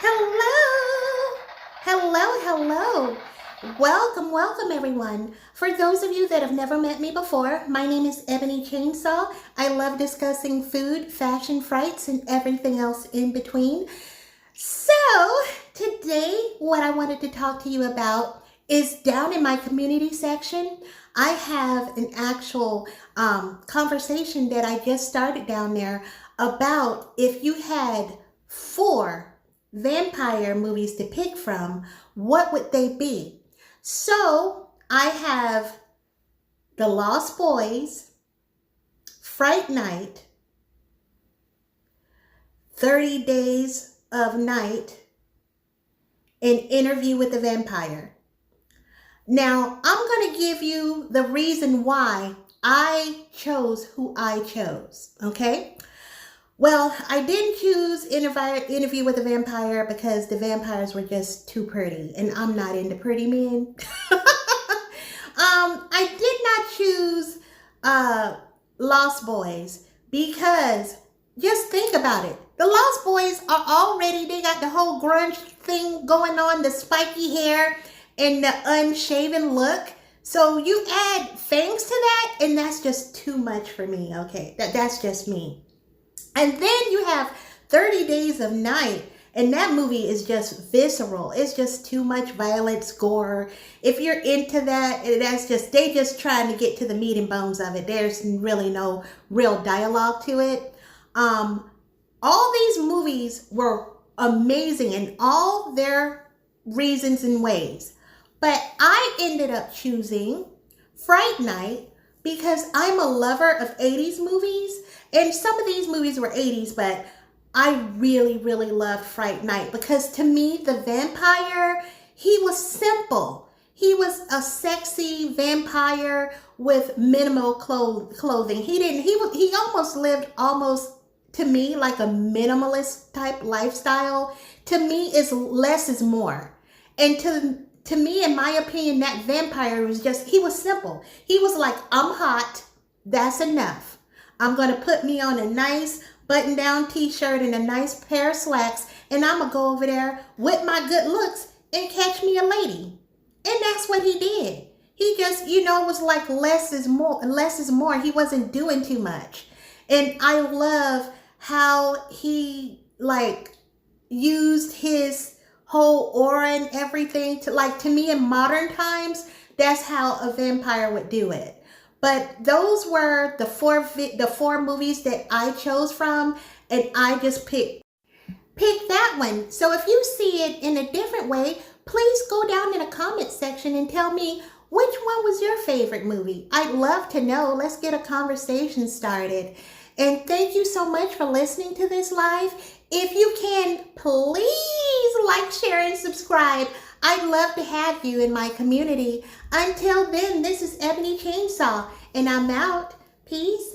Hello, hello. Welcome, everyone. For those of you that have never met me before, my name is Ebony Chainsaw. I love discussing food, fashion, frights, and everything else in between. So, today, what I wanted to talk to you about is down in my community section. I have an actual conversation that I just started down there about if you had 4 vampire movies to pick from, what would they be? So I have The Lost Boys, Fright Night, 30 Days of Night, and Interview with the Vampire. Now, I'm going to give you the reason why I chose who I chose, okay? Well, I didn't choose Interview with the Vampire because the vampires were just too pretty, and I'm not into pretty men. I did not choose Lost Boys because just think about it. The Lost Boys are already, they got the whole grunge thing going on, the spiky hair and the unshaven look. So you add fangs to that, and that's just too much for me, okay? That's just me. And then you have 30 Days of Night, and that movie is just visceral. It's just too much violence, gore. If you're into that, they just trying to get to the meat and bones of it. There's really no real dialogue to it. All these movies were amazing in all their reasons and ways. But I ended up choosing Fright Night because I'm a lover of 80s movies. And some of these movies were 80s, but I really loved Fright Night because to me, the vampire, he was simple. He was a sexy vampire with minimal clothing. He almost lived to me like a minimalist type lifestyle. To me, less is more. And to me, in my opinion, that vampire he was simple. He was like, I'm hot, that's enough. I'm going to put me on a nice button-down t-shirt and a nice pair of slacks, and I'm going to go over there with my good looks and catch me a lady. And that's what he did. He just, was like less is more. He wasn't doing too much. And I love how he used his whole aura and everything to me in modern times, that's how a vampire would do it. But those were the four movies that I chose from, and I just picked that one. So if you see it in a different way, please go down in the comment section and tell me which one was your favorite movie. I'd love to know. Let's get a conversation started. And thank you so much for listening to this live. If you can, please like, share, and subscribe. I'd love to have you in my community. Until then, this is Ebony Chainsaw, and I'm out. Peace.